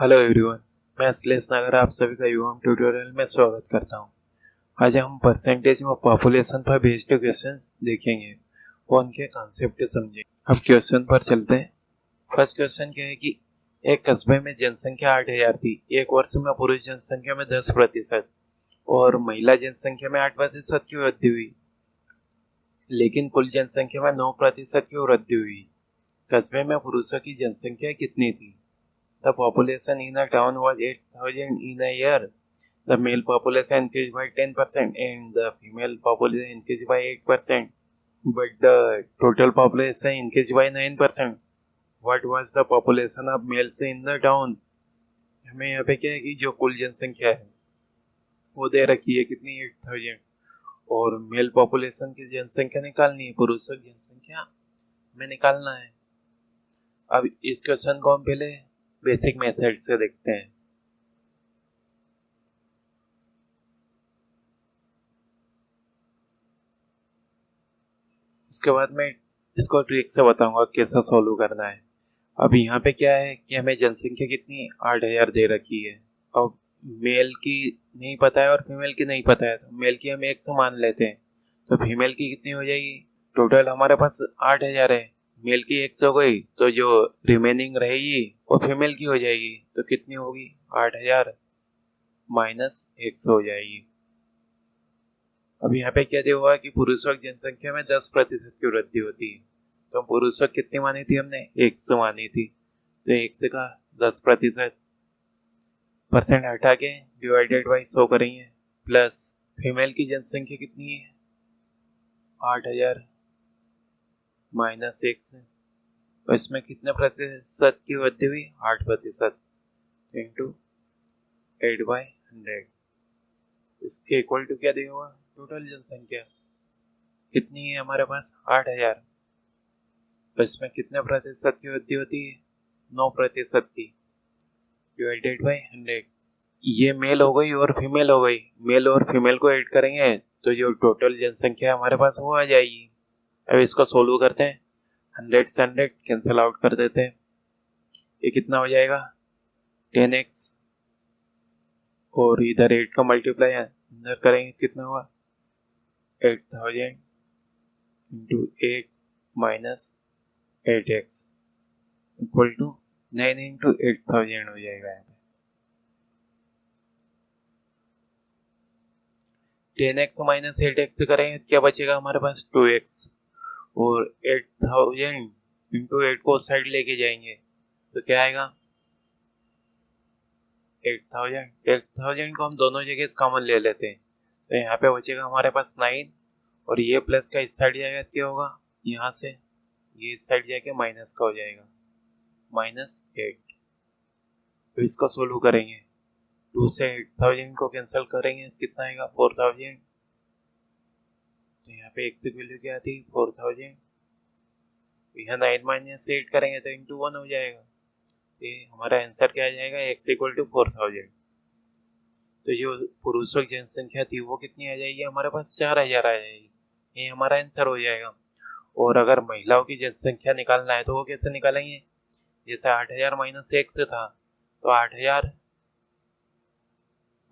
Hello everyone, मैं अश्लेष नागर आप सभी का युवा ट्यूटोरियल में स्वागत करता हूं। आज हम परसेंटेज ऑफ पॉपुलेशन पर बेस्ड क्वेश्चंस देखेंगे और उनके कॉन्सेप्ट समझेंगे। अब क्वेश्चन पर चलते हैं। फर्स्ट क्वेश्चन क्या है कि एक कस्बे में जनसंख्या 8,000 थी। एक वर्ष में पुरुष जनसंख्या में 10% और महिला जनसंख्या में 8% की वृद्धि हुई, लेकिन कुल जनसंख्या में 9% की वृद्धि हुई। कस्बे में पुरुषों की जनसंख्या कितनी थी? The population in a town was 8,000 in a year. The male population increased by 10% and the female population increased by 8%. But the total population increased by 9%. What was the population of males in the town? हमें यहाँ पे क्या है कि जो कुल जनसंख्या है वो दे रखी है कितनी 8,000 और मेल पॉपुलेशन की जनसंख्या निकालनी है, पुरुषों की जनसंख्या में निकालना है। अब इस क्वेश्चन को हम पहले बेसिक मेथड से देखते हैं। उसके बाद मैं इसको ट्रिक से बताऊंगा कैसे सॉल्व करना है। अब यहाँ पे क्या है कि हमें जनसंख्या कितनी 8,000 दे रखी है। अब मेल की नहीं पता है और फीमेल की नहीं पता है, तो मेल की हम 100 मान लेते हैं, तो फीमेल की कितनी हो जाएगी? टोटल हमारे पास 8,000 है, मेल की 100 गई तो जो रिमेनिंग रहेगी वो फीमेल की हो जाएगी। तो कितनी होगी? 8,000 माइनस 100 हो जाएगी। अब यहाँ पे क्या दिया हुआ है कि पुरुषों की जनसंख्या में 10% की वृद्धि होती है, तो पुरुषों कितनी मानी थी हमने? 100 मानी थी, तो 100 का 10% परसेंट हटा के डिवाइडेड बाई 100 करेंगे, प्लस फीमेल की जनसंख्या कितनी है? 8,000 माइनस 100, तो इसमें कितने प्रतिशत की वृद्धि हुई? 8% इंटू 8/100। इसके इक्वल टू क्या दिया हुआ? टोटल जनसंख्या कितनी है हमारे पास? 8,000, तो इसमें कितने प्रतिशत की वृद्धि होती है? 9% की, डिवाइडेड बाई 100। ये मेल हो गई और फीमेल हो गई, मेल और फीमेल को ऐड करेंगे तो जो टोटल जनसंख्या हमारे पास वो आ जाएगी। अब इसको सोल्व करते हैं। 100 से 100 कैंसिल आउट कर देते हैं। ये कितना हो जाएगा? 10x, और इधर 8 का मल्टीप्लाई अंदर करेंगे कितना हुआ? 8,000 into 8 minus 8x equal to 9 into 8,000 हो जाएगा। यहाँ पे 10x माइनस 8x से करेंगे क्या बचेगा हमारे पास? 2x, और 8,000 इंटू 8 को साइड लेके जाएंगे तो क्या आएगा? 8,000 को हम दोनों जगह कॉमन ले लेते हैं, तो यहाँ पे बचेगा हमारे पास 9, और ये प्लस का इस साइड जाएगा क्या होगा? यहाँ से ये इस साइड जाके माइनस का हो जाएगा, -8। तो इसको सोल्व करेंगे, 2 से 8,000 को कैंसिल करेंगे कितना आएगा? 4,000। तो यहाँ पे x की वैल्यू क्या आती है? 4,000। यहाँ 9 माइनस 8 करेंगे तो इंटू 1 हो जाएगा। ये हमारा आंसर क्या आ जाएगा? x equal to 4,000। तो जो पुरुषों की जनसंख्या थी वो कितनी आ जाएगी हमारे पास? 4,000 आ जाएगी। ये हमारा आंसर हो जाएगा। और अगर महिलाओं की जनसंख्या निकालना है तो वो कैसे निकालेंगे? जैसे 8,000 माइनस 1 से था, तो 8,000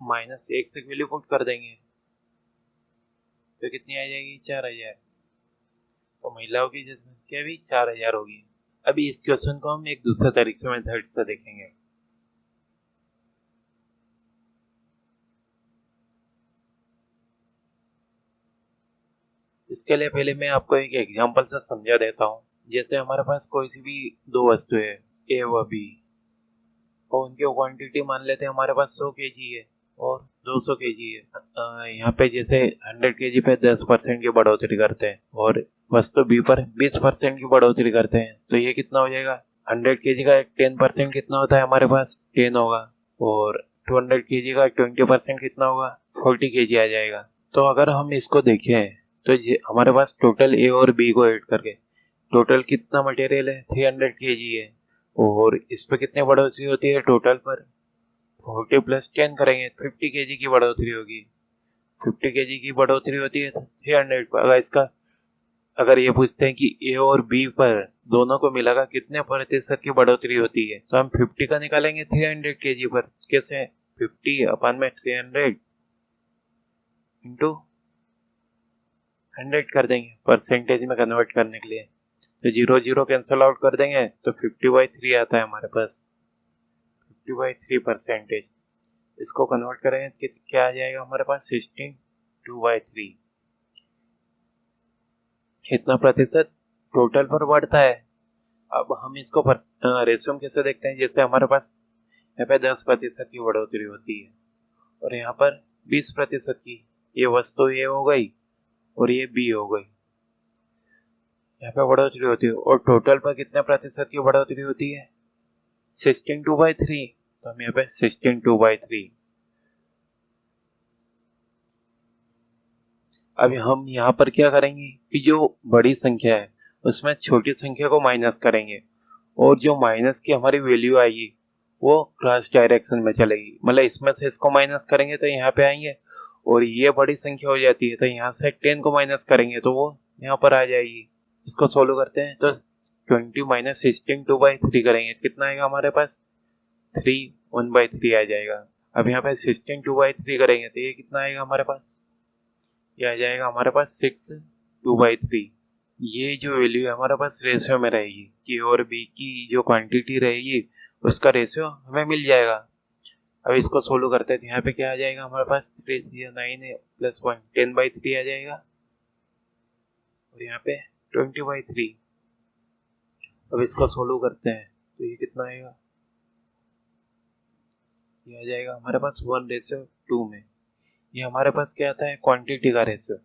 माइनस 1 से वैल्यू पुट कर देंगे तो कितनी आ जाएगी? 4,000। तो महिलाओं की जनसंख्या भी 4,000 होगी। अभी इस क्वेश्चन को हम एक दूसरे तरीके से मेथड से देखेंगे। इसके लिए पहले मैं आपको एक एग्जांपल से समझा देता हूँ। जैसे हमारे पास कोई सी भी दो वस्तु है, ए व बी, और उनकी क्वांटिटी मान लेते हैं हमारे पास 100 केजी है और 200 केजी है। यहाँ पे जैसे 100 केजी पे 10% की बढ़ोतरी करते हैं और वस्तु बी पर 20% की बढ़ोतरी करते हैं, तो ये कितना हो जाएगा? 100 केजी का 10% कितना होता है हमारे पास? 10 होगा, और 200 केजी का 20% कितना होगा? 40 केजी आ जाएगा। तो अगर हम इसको देखें तो हमारे पास टोटल ए और बी को ऐड करके टोटल कितना मटेरियल है? 300 केजी है, और इस पर कितनी बढ़ोतरी होती है टोटल पर? 40 प्लस 10 करेंगे 50 केजी की बढ़ोतरी होगी। 50 केजी की बढ़ोतरी होती है 300 पर। अगर ये पूछते हैं कि ए और बी पर दोनों को मिलाकर कितने प्रतिशत की बढ़ोतरी होती है। तो हम 50 का निकालेंगे 300 kg पर। कैसे? 50 अपन में 300 इंटू 100 कर देंगे परसेंटेज में कन्वर्ट करने के लिए। तो 0 0 कैंसिल आउट कर देंगे तो 50/3 आता है हमारे पास। 50/3%। इसको कन्वर्ट करेंगे कि क्या आ जाएगा हमारे पास? 16/2/3। इतना प्रतिशत टोटल पर बढ़ता है। अब हम इसको रेशियो में कैसे देखते हैं? जैसे हमारे पास यहाँ पे 10% की बढ़ोतरी होती है और यहाँ पर 20% की। ये वस्तु ये हो गई और ये बी हो गई। यहाँ पे बढ़ोतरी होती है और टोटल पर कितने प्रतिशत की बढ़ोतरी होती है? 16/2/3। तो हम यहाँ पे 16/2/3। अब हम यहाँ पर क्या करेंगे कि जो बड़ी संख्या है उसमें छोटी संख्या को माइनस करेंगे और जो माइनस की हमारी वैल्यू आएगी वो क्रॉस डायरेक्शन में चलेगी। मतलब इसमें से इसको माइनस करेंगे तो यहाँ पे आएंगे और ये बड़ी संख्या हो जाती है तो यहाँ से 10 को माइनस करेंगे तो वो यहाँ पर आ जाएगी। इसको सोल्व करते हैं तो 20 माइनस 16/2/3 करेंगे, कितना आएगा हमारे पास? 3 1/3 आ जाएगा। अब यहाँ पे 16/2/3 करेंगे तो ये कितना आएगा हमारे पास? ये आ जाएगा हमारे पास 6/2/3। ये जो वैल्यू है हमारे पास रेशियो में रहेगी कि और बी की जो क्वांटिटी रहेगी उसका रेशियो हमें मिल जाएगा। अब इसको सोल्व करते हैं तो यहाँ पे क्या आ जाएगा हमारे पास? 9 + 1 10/3 आ जाएगा और यहाँ पे 20/3। अब इसको सोल्व करते हैं तो ये कितना आएगा? ये आ जाएगा हमारे पास 1:2 में। ये हमारे पास क्या आता है? क्वांटिटी का रेशियो।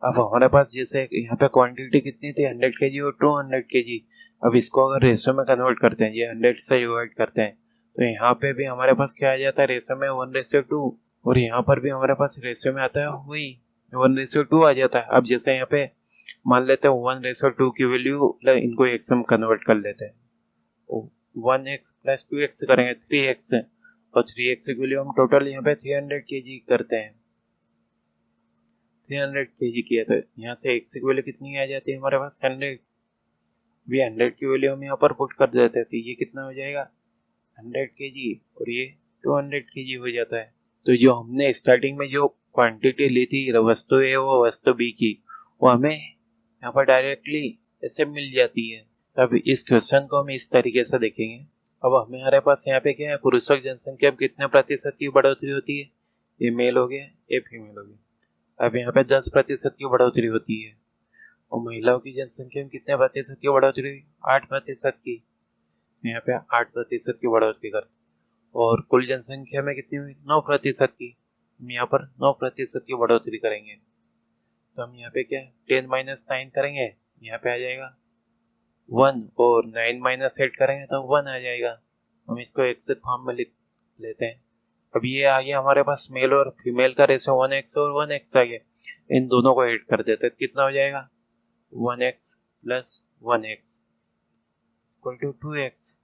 अब हमारे पास जैसे यहाँ पे क्वांटिटी कितनी थी? 100 kg और 200 kg। अब इसको अगर रेशियो में कन्वर्ट करते हैं, ये 100 से डिवाइड करते हैं तो यहाँ पे भी हमारे पास क्या आ जाता है? रेशियो में 1:2 और यहाँ पर भी हमारे पास रेशियो में आता है वही 1:2 आ जाता है। अब जैसे यहाँ पे मान लेते हैं 1:2 की वैल्यू, इनको एक्स में कन्वर्ट कर लेते हैं। 1x + 2x करेंगे 3x और 3x की वैल्यू हम टोटल यहाँ पे 300 kg करते हैं। 300 kg किया तो यहाँ से x की वैल्यू कितनी आ जाती है हमारे पास? 100। भी 100 की वैल्यू हम यहाँ पर पुट कर देते हैं तो ये कितना हो जाएगा? 100 kg और ये 200 kg हो जाता है। तो जो हमने स्टार्टिंग में जो क्वांटिटी ली थी वस्तु ए वो वस्तु बी की, वो हमें यहाँ पर डायरेक्टली ऐसे मिल जाती है। अब इस क्वेश्चन को हम इस तरीके से देखेंगे। अब हमारे पास यहाँ पे क्या है? पुरुषों की जनसंख्या में कितने प्रतिशत की बढ़ोतरी होती है? ये मेल हो गया, ये फीमेल हो गया। अब यहाँ पे 10% की बढ़ोतरी होती है और महिलाओं की जनसंख्या में कितने प्रतिशत की बढ़ोतरी हुई? 8% की। यहाँ पे 8% की बढ़ोतरी कर और कुल जनसंख्या में कितनी हुई? 9% की। हम यहाँ पर 9% की बढ़ोतरी करेंगे तो हम यहाँ पे क्या 10 - 9 करेंगे, यहाँ पे आ जाएगा 1 और 9 - 8 करेंगे तो 1 आ जाएगा। हम इसको एक्सेट फॉर्म में लिख लेते हैं। अब ये आ गया हमारे पास मेल और फीमेल का रेशियो 1x और 1x आ गया। इन दोनों को ऐड कर देते हैं, कितना हो जाएगा? 1x + 1x = 2x।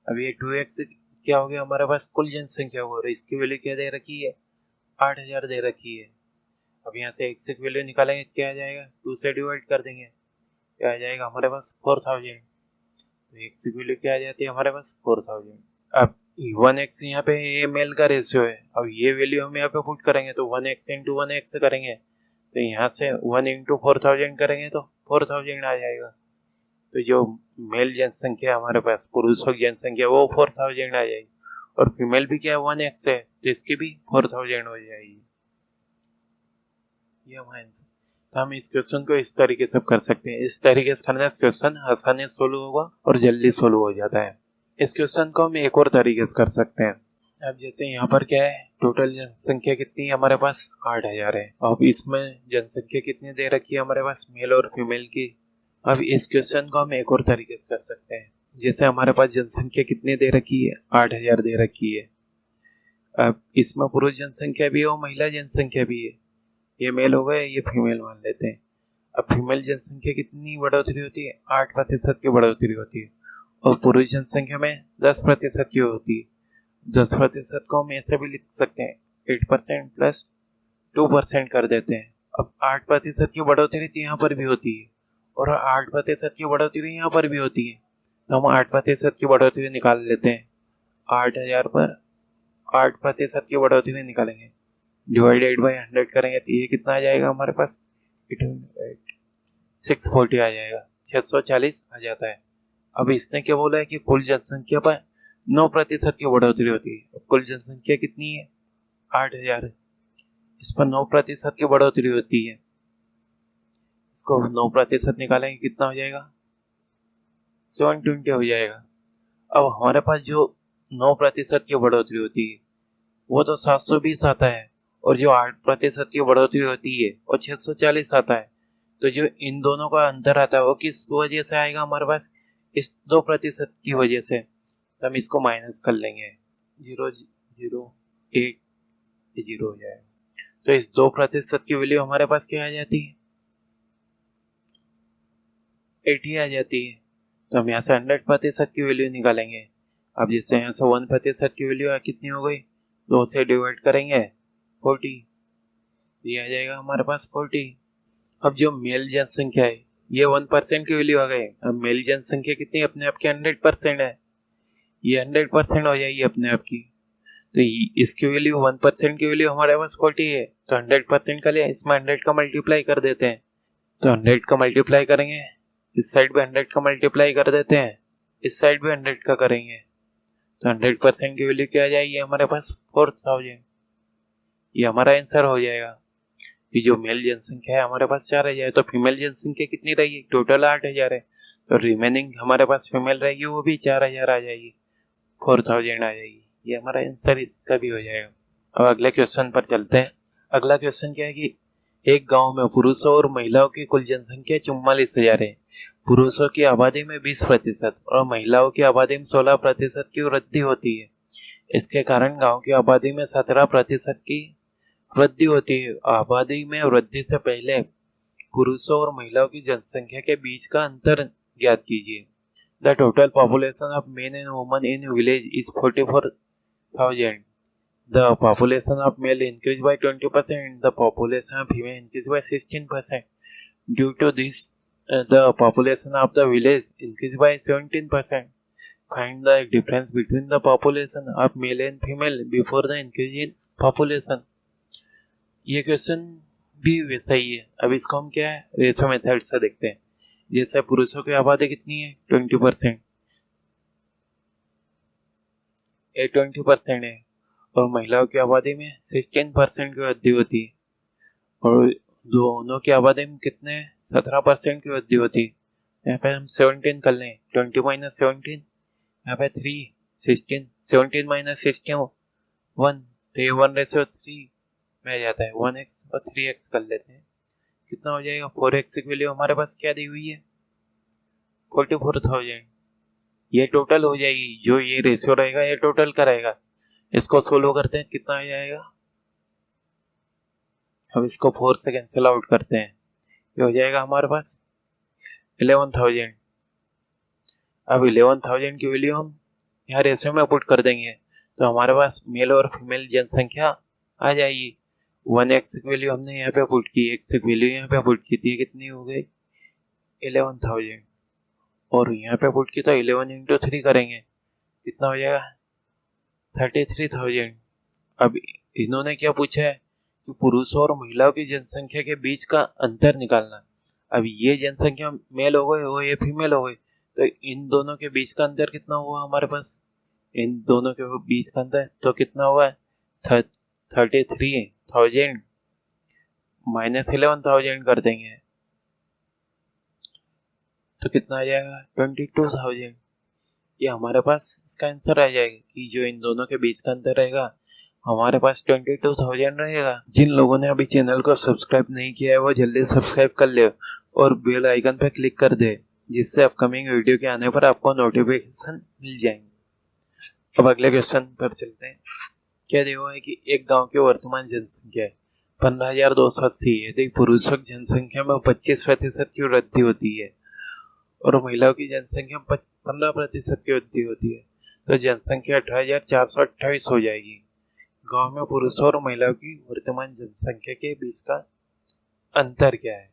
अब ये 2x क्या हो गया हमारे पास? कुल जनसंख्या हो और इसकी वैल्यू क्या दे रखी है? 8000 दे रखी है। अब यहाँ से x की वैल्यू निकालेंगे, क्या आ जाएगा? 2 से डिवाइड कर देंगे, क्या आ जाएगा हमारे पास? 4000। तो x की वैल्यू क्या आ जाती है हमारे पास? 4000। अब 1x यहाँ पे ये मेल का रेशियो है। अब ये वैल्यू हम यहाँ पे पुट करेंगे तो 1x × 1x करेंगे तो यहाँ से 1 × 4000 करेंगे तो 4000 आ जाएगा। तो जो मेल जनसंख्या हमारे पास, पुरुषों की जनसंख्या, वो 4000 आ जाएगी और फीमेल भी क्या है? 1x है तो इसकी भी 4000 हो जाएगी। ये हमारा आंसर। तो हम इस क्वेश्चन को इस तरीके से कर सकते हैं। इस तरीके से करने से क्वेश्चन आसानी से सोल्व होगा और जल्दी सोल्व हो जाता है। इस क्वेश्चन को हम एक और तरीके से कर सकते हैं। अब जैसे यहाँ पर क्या है? टोटल जनसंख्या कितनी है हमारे पास? 8000 है। अब इसमें जनसंख्या कितनी दे रखी है हमारे पास मेल और फीमेल की? अब इस क्वेश्चन को हम एक और तरीके से कर सकते हैं। जैसे हमारे पास जनसंख्या कितनी दे रखी है? 8000 दे रखी है। अब इसमें पुरुष जनसंख्या भी है और महिला जनसंख्या भी है। ये मेल हो गए, ये फीमेल मान लेते हैं। अब फीमेल जनसंख्या कितनी बढ़ोतरी होती है? 8% की बढ़ोतरी होती है और पुरुष जनसंख्या में 10% की होती है। 10% को हम ऐसे भी लिख सकते हैं, 8% + 2% कर देते हैं। अब 8% की बढ़ोतरी यहाँ पर भी होती है और 8% की बढ़ोतरी यहाँ पर भी होती है। तो हम 8% की बढ़ोतरी निकाल लेते हैं। 8,000 पर 8% की बढ़ोतरी निकालेंगे, डिवाइडेड बाई 100 करेंगे तो ये कितना आ जाएगा हमारे पास, 640 आ जाएगा, 640 आ जाता है। अब इसने क्या बोला है कि कुल जनसंख्या पर 9% की बढ़ोतरी होती है। कुल जनसंख्या कितनी है, 8,000 है, इस पर 9% की बढ़ोतरी होती है। इसको 9% निकालेंगे, कितना हो जाएगा, 720 हो जाएगा। अब हमारे पास जो 9% की बढ़ोतरी होती है वो तो 720 आता है, और जो 8% की बढ़ोतरी होती है वो 640 आता है। तो जो इन दोनों का अंतर आता है वो किस वजह से आएगा हमारे पास, इस 2% की वजह से। तो हम इसको माइनस कर लेंगे, 0.018 0 हो जाएगा। तो इस 2% की वैल्यू हमारे पास क्या आ जाती है, 80 आ जाती है। तो हम यहाँ से 100% की वैल्यू निकालेंगे। अब जैसे यहाँ से 1% की वैल्यू कितनी हो गई, 2 से डिवाइड करेंगे 40, ये आ जाएगा हमारे पास 40। अब जो मेल जनसंख्या है ये 1% की वैल्यू आ गई। अब मेल जनसंख्या कितनी अपने आप की 100% है, ये 100% हो जाएगी अपने आप की। तो इसकी वैल्यू 1% की वैल्यू हमारे पास 40 है, तो 100% का लिए इसमें 100 का मल्टीप्लाई कर देते हैं। तो 100 का मल्टीप्लाई करेंगे, इस साइड पे 100 का मल्टीप्लाई कर देते हैं, इस साइड पे 100 का करेंगे। तो 100% की वैल्यू क्या आ जाएगी हमारे पास, 4000। ये हमारा आंसर हो जाएगा कि जो मेल जनसंख्या है हमारे पास 4000 है, तो फीमेल जनसंख्या कितनी रहेगी, टोटल 8000 है, तो रिमेनिंग हमारे पास फीमेल रहेगी वो भी 4000 आ जाएगी, 4000 आ जाएगी। ये हमारा आंसर इसका भी हो जाएगा। अब अगले क्वेश्चन पर चलते हैं। अगला क्वेश्चन क्या है कि एक गांव में पुरुषों और महिलाओं की कुल जनसंख्या 44,000 है। पुरुषों की आबादी में 20% और महिलाओं की आबादी में 16% की वृद्धि होती है। इसके कारण गांव की आबादी में 17% की वृद्धि होती है। आबादी में वृद्धि से पहले पुरुषों और महिलाओं की जनसंख्या के बीच का अंतर ज्ञात कीजिए। The total population of main and women in village is 44,000. The population of male increased by 20%. The population of female increased by 16%. Due to this, the population of the village increased by 17%. Find the difference between the population of male and female before the increase in population. ये question भी वैसा ही है। अब इसको हम क्या है, ratio method से देखते हैं। जैसे पुरुषों की आबादी कितनी है, 20%, ये 20% है, और महिलाओं की आबादी में 16% की वृद्धि होती है, और दोनों की आबादी में कितने 17% की वृद्धि होती है। यहाँ पे हम 17 कर लें, 20 माइनस 17, यहाँ पे 3, 16, 17 माइनस 16 1, तो ये 1:3 में आ जाता है। 1x और 3x कर लेते हैं, कितना हो जाएगा, 4x की वैल्यू हमारे पास क्या दी हुई है, 44,000। ये टोटल हो जाएगी, जो ये रेशियो रहेगा ये टोटल का रहेगा। इसको सोल्व करते हैं, कितना आ जाएगा, अब इसको 4 से कैंसिल आउट करते हैं, ये हो जाएगा हमारे पास 11,000। अब 11,000 की वैल्यू हम यहाँ रेशियो में पुट कर देंगे, तो हमारे पास मेल और फीमेल जनसंख्या आ जाएगी। 1x की वैल्यू हमने यहाँ पे पुट की, x की वैल्यू यहाँ पे पुट की थी, कितनी हो गई 11,000, और यहाँ पे पुट की तो 11 इंटू 3 करेंगे, कितना हो जाएगा 33,000। अब इन्होंने क्या पूछा है कि पुरुषों और महिलाओं की जनसंख्या के बीच का अंतर निकालना। अब ये जनसंख्या मेल हो गई, वो ये फीमेल हो गई, तो इन दोनों के बीच का अंतर कितना हुआ हमारे पास, इन दोनों के बीच का अंतर तो कितना हुआ, 33,000 माइनस 11,000 कर देंगे, तो कितना आ जाएगा 22,000। ये हमारे पास इसका आंसर आ जाएगा कि जो इन दोनों के बीच का अंतर रहेगा हमारे पास 22,000 रहेगा। जिन लोगों ने अभी चैनल को सब्सक्राइब नहीं किया है वो जल्दी सब्सक्राइब कर ले और बेल आइकन पर क्लिक कर दे, जिससे अपकमिंग वीडियो के आने पर आपको नोटिफिकेशन मिल जाएंगे। अब अगले क्वेश्चन पर चलते हैं। क्या देखो है कि एक गांव की वर्तमान जनसंख्या है 15,280। यदि पुरुषों की जनसंख्या में 25% की वृद्धि होती है और महिलाओं की जनसंख्या में 15% की वृद्धि होती है, तो जनसंख्या 18,428 हो जाएगी। गांव में पुरुषों और महिलाओं की वर्तमान जनसंख्या के बीच का अंतर क्या है।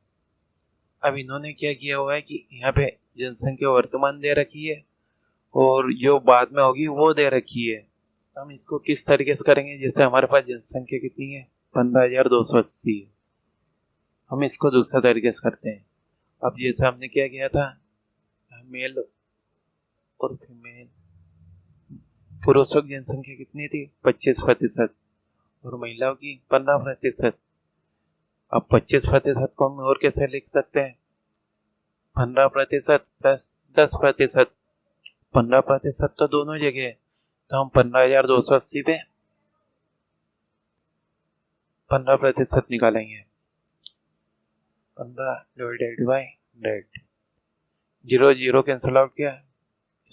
अब इन्होंने क्या किया हुआ है कि यहाँ पे जनसंख्या वर्तमान दे रखी है और जो बाद में होगी वो दे रखी है। हम इसको किस तरीके से करेंगे, जैसे हमारे पास जनसंख्या कितनी है, 15,280 है। हम इसको दूसरा तरीके से करते हैं। अब जैसे हमने क्या किया था, मेल और फीमेल, पुरुषों की जनसंख्या कितनी थी, 25% और महिलाओं की 15%। अब 25% को हम और कैसे लिख सकते हैं, 15% प्लस 10%। 15% तो दोनों जगह है, तो हम 15,280 पे 15% निकालेंगे। 15 डिवाइडेड बाई 100, 0 0 कैंसिल आउट किया,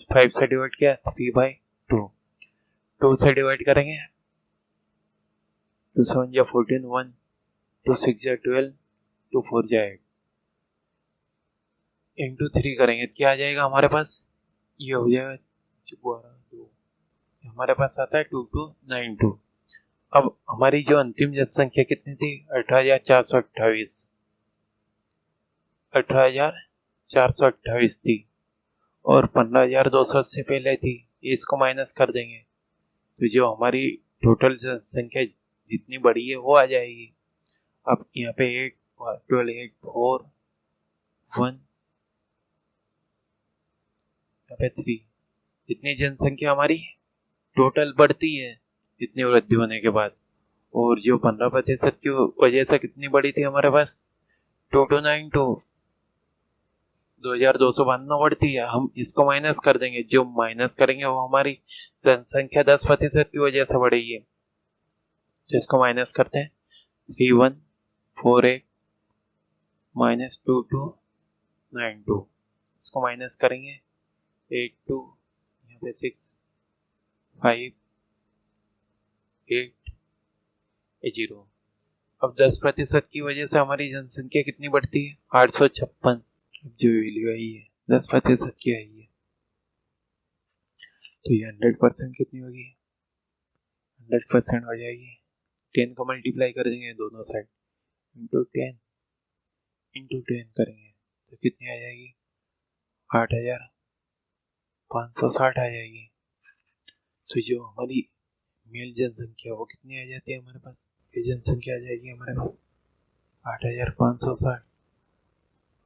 5 से डिवाइड किया, 3/2, 2 से डिवाइड करेंगे, 2 7 जा 14, 1 2 6 जा 12, 2 4 जा 8, इंटू 3 करेंगे तो क्या आ जाएगा हमारे पास, ये हो जाएगा 12, 2, हमारे पास आता है 2292। अब हमारी जो अंतिम जनसंख्या कितनी थी, 18,428, 18,428 थी और 15,280 पहले थी। इसको माइनस कर देंगे तो जो हमारी टोटल जनसंख्या जितनी बड़ी है वो आ जाएगी। अब यहाँ पे 8 12 8 4 1 यहाँ पे 3, इतनी जनसंख्या हमारी टोटल बढ़ती है इतनी वृद्धि होने के बाद। और जो 15% की वजह से कितनी बड़ी थी हमारे पास, 2292, 2,292 बढ़ती है। हम इसको माइनस कर देंगे, जो माइनस करेंगे वो हमारी जनसंख्या 10% की वजह से बढ़ी है, तो इसको माइनस करते हैं, 3148 माइनस 2292, इसको माइनस करेंगे, 82 यहाँ पे 6 5 8 0। अब 10% की वजह से हमारी जनसंख्या कितनी बढ़ती है, 856। जो वैल्यू आई है 10% की आई है, तो ये 100% कितनी होगी, 100% हो जाएगी। 10 को मल्टीप्लाई कर देंगे दोनों साइड, इंटू 10 करेंगे तो कितनी आ जाएगी, 8,560 आ जाएगी। तो जो हमारी मेल जनसंख्या वो कितनी आ जाती है हमारे पास, ये जनसंख्या आ जाएगी हमारे पास 8,560।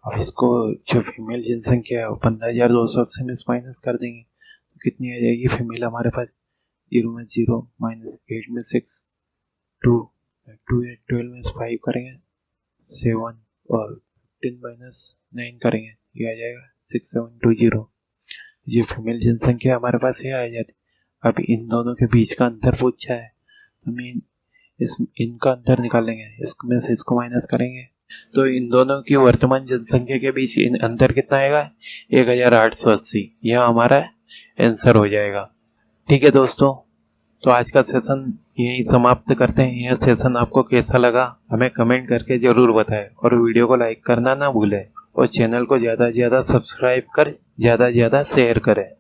अब इसको जो फीमेल जनसंख्या है वो 15,280 में माइनस कर देंगे तो कितनी आ जाएगी फीमेल हमारे पास, 0 में 0 माइनस 8 में 6 2 2 8 12 में 5 करेंगे 7 और 15 माइनस 9 करेंगे, ये आ जाएगा 6720। ये फीमेल जनसंख्या हमारे पास ये आ जाती। अब इन दोनों के बीच का अंतर पूछा है, हमें इनका अंतर निकालेंगे, इसमें से इसको माइनस करेंगे तो इन दोनों की वर्तमान जनसंख्या के बीच अंतर कितना आएगा, 1,880। यह हमारा आंसर हो जाएगा। ठीक है दोस्तों, तो आज का सेशन यही समाप्त करते हैं। यह सेशन आपको कैसा लगा हमें कमेंट करके जरूर बताएं और वीडियो को लाइक करना ना भूलें और चैनल को ज़्यादा से ज़्यादा सब्सक्राइब कर ज़्यादा से ज़्यादा शेयर करें।